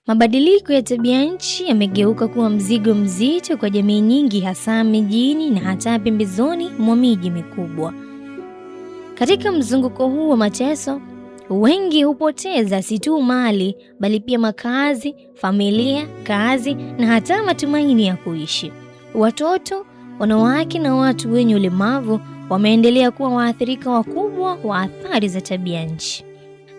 Mabadiliko ya tabia nchi yamegeuka kuwa mzigo mzito kwa jamii nyingi, hasa mijini na hata pembezoni mwa miji mikubwa. Katika mzunguko huu wa mateso, wengi hupoteza si tu mali, bali pia makazi, familia, kazi na hata matumaini ya kuishi. Watoto, wanawake na watu wenye ulemavu wameendelea kuwa waathirika wakubwa wa athari za tabia nchi.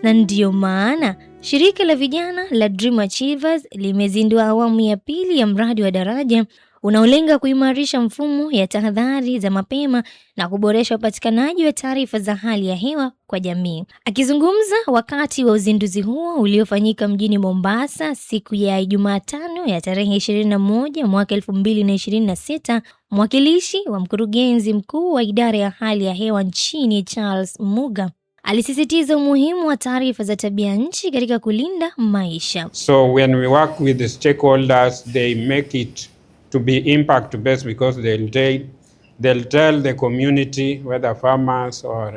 Na ndiyo maana shirika la vijana la Dream Achievers limezindua awamu ya pili ya mradi wa Daraja unaolenga kuimarisha mfumo ya tahadhari za mapema na kuboresha upatikanaji wa taarifa za hali ya hewa kwa jamii. Akizungumza wakati wa uzinduzi huo uliofanyika mjini Mombasa siku ya Jumatano ya tarehe 21 mwaka 2026, mwakilishi wa mkurugenzi mkuu wa idara ya hali ya hewa nchini Charles Muga alisisitiza umuhimu wa taarifa za tabia nchi katika kulinda maisha. So when we work with the stakeholders, they make it to be impact based because they'll tell the community, whether farmers or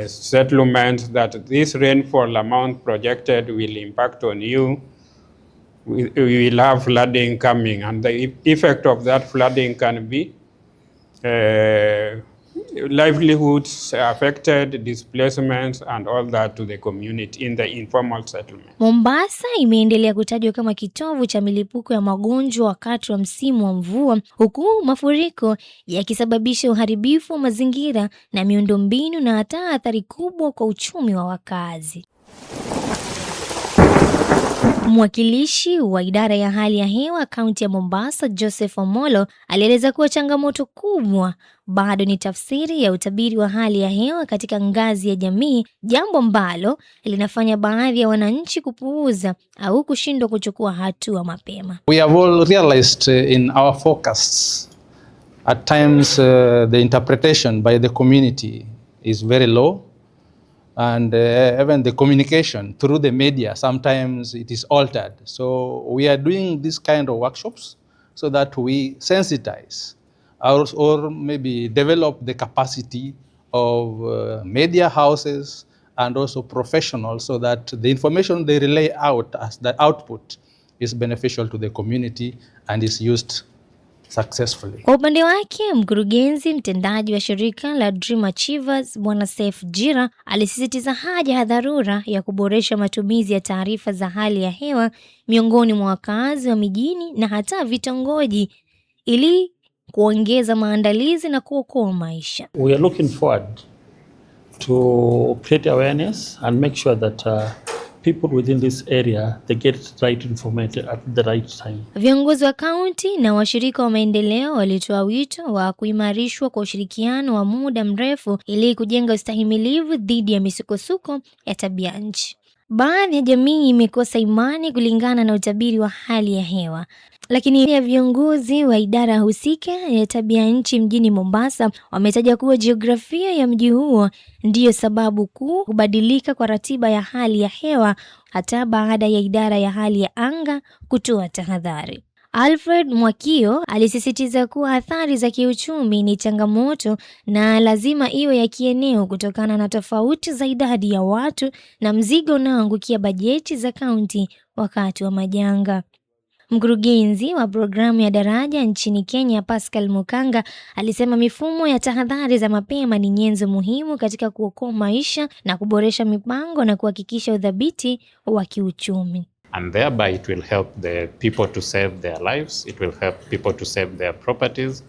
settlements, that this rainfall amount projected will impact on you. We will have flooding coming, and the effect of that flooding can be livelihoods affected, displacements and all that to the community in the informal settlement. Mombasa imeendelea kutajwa kama kitovu cha milipuko ya magonjwa wakati wa msimu wa mvua, huku mafuriko yakisababisha uharibifu wa mazingira na miundombinu na hata athari kubwa kwa uchumi wa wakazi. Mwakilishi wa idara ya hali ya hewa kaunti ya Mombasa, Joseph Omolo, alieleza kuwa changamoto kubwa bado ni tafsiri ya utabiri wa hali ya hewa katika ngazi ya jamii, jambo ambalo linafanya baadhi ya wananchi kupuuza au kushindwa kuchukua hatua mapema. We have all realized in our forecasts at times the interpretation by the community is very low. And even the communication through the media, sometimes it is altered. So we are doing this kind of workshops so that we sensitize or maybe develop the capacity of media houses and also professionals so that the information they relay out as the output is beneficial to the community and is used successfully. Kwa upande wake, mkurugenzi mtendaji wa shirika la Dream Achievers Bwana Saif Jira alisisitiza haja ya dharura ya kuboresha matumizi ya taarifa za hali ya hewa miongoni mwa wakazi wa mijini na hata vitongoji ili kuongeza maandalizi na kuokoa maisha. We are looking forward to create awareness and make sure that people within this area, they get right information at the right time. Viongozi wa kaunti na washirika wa maendeleo walitoa wito wa kuimarishwa kwa ushirikiano wa muda mrefu ili kujenga ustahimilivu dhidi ya misukosuko ya tabia nchi. Baadhi ya jamii imekosa imani kulingana na utabiri wa hali ya hewa, lakini pia viongozi wa idara husika ya tabia nchi mjini Mombasa wametaja kuwa jiografia ya mji huo ndiyo sababu kuu kubadilika kwa ratiba ya hali ya hewa hata baada ya idara ya hali ya anga kutoa tahadhari. Alfred Mwakio alisisitiza kuwa athari za kiuchumi ni changamoto na lazima iwe ya kieneo kutokana na tofauti za idadi ya watu na mzigo unaoangukia bajeti za kaunti wakati wa majanga. Mkurugenzi wa programu ya Daraja nchini Kenya, Pascal Mukanga, alisema mifumo ya tahadhari za mapema ni nyenzo muhimu katika kuokoa maisha na kuboresha mipango na kuhakikisha udhabiti wa kiuchumi. And thereby it will help the people to save their lives, it will help people to save their properties,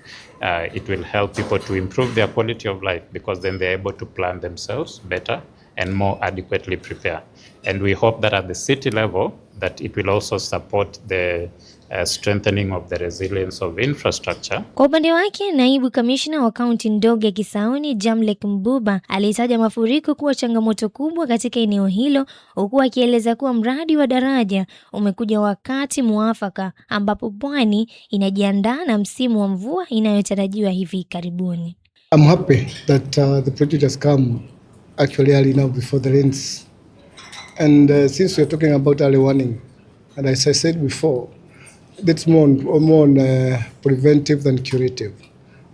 it will help people to improve their quality of life because then they're able to plan themselves better and more adequately prepare. And we hope that at the city level that it will also support the strengthening of the resilience of infrastructure. Kwa upande wake, naibu kamishna wa kaunti ndogo ya Kisauni, Jamlek Mbuba, alitaja mafuriko kuwa changamoto kubwa katika eneo hilo, huku akieleza kuwa mradi wa Daraja umekuja wakati muafaka ambapo pwani inajiandaa na msimu wa mvua inayotarajiwa hivi karibuni. I'm happy that the project has come actually early now before the rains. And since we're talking about early warning, and as I said before, that's more on preventive than curative.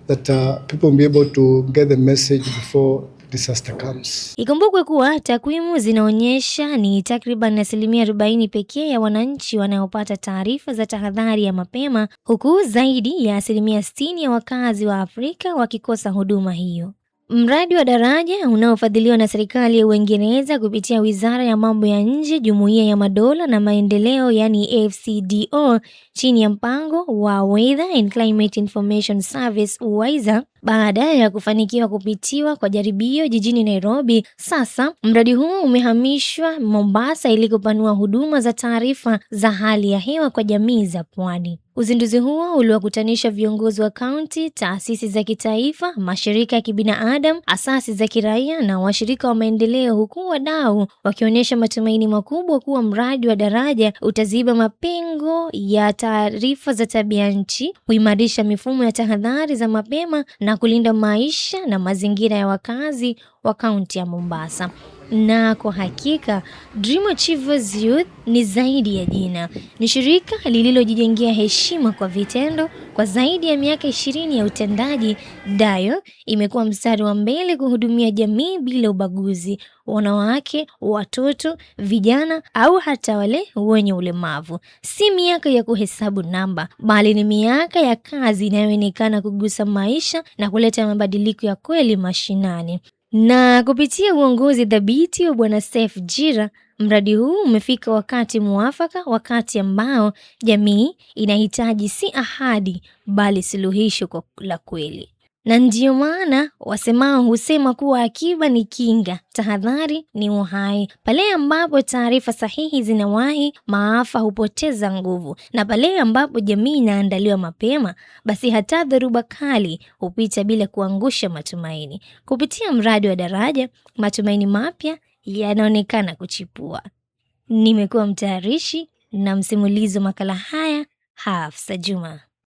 That people will be able to get the message before it disaster comes. Ikumbukwe kuwa takwimu zinaonyesha ni takriban 40% pekee ya wananchi wanaopata taarifa za tahadhari ya mapema, huku zaidi ya 60% ya wakazi wa Afrika wakikosa huduma hiyo. Mradi wa daraja unaofadhiliwa na serikali ya Uingereza kupitia Wizara ya Mambo ya Nje, Jumuiya ya Madola na Maendeleo, yani AFCDO, chini ya mpango wa Weather and Climate Information Service WISA, baada ya kufanikiwa kupitiwa kwa jaribio jijini Nairobi, sasa mradi huu umehamishwa Mombasa ili kupanua huduma za taarifa za hali ya hewa kwa jamii za pwani. Uzinduzi huo uliwakutanisha viongozi wa kaunti, taasisi za kitaifa, mashirika ya kibinadamu, asasi za kiraia na washirika wa maendeleo, huku wadau wakionyesha matumaini makubwa kuwa mradi wa daraja utaziba mapengo ya taarifa za tabia nchi, kuimarisha mifumo ya tahadhari za mapema na kulinda maisha na mazingira ya wakazi wa kaunti ya Mombasa. Na kwa hakika Dream Achievers Youth ni zaidi ya jina. Ni shirika lililojijengea heshima kwa vitendo. Kwa zaidi ya miaka 20 ya utendaji, Dayo imekuwa mstari wa mbele kuhudumia jamii bila ubaguzi, wanawake, watoto, vijana au hata wale wenye ulemavu. Si miaka ya kuhesabu namba, bali ni miaka ya kazi inayoonekana kugusa maisha na kuleta mabadiliko ya kweli mashinani. Na kupitia uongozi dhabiti wa Bwana Seif Jira, mradi huu umefika wakati muafaka, wakati ambao jamii inahitaji si ahadi bali suluhisho la kweli. Na ndiyo maana wasemao husema kuwa akiba ni kinga, tahadhari ni uhai. Pale ambapo taarifa sahihi zinawahi, maafa hupoteza nguvu, na pale ambapo jamii inaandaliwa mapema, basi hata dhoruba kali hupita bila kuangusha matumaini. Kupitia mradi wa daraja, matumaini mapya yanaonekana kuchipua. Nimekuwa mtayarishi na msimulizi wa makala haya, Hafsa Juma.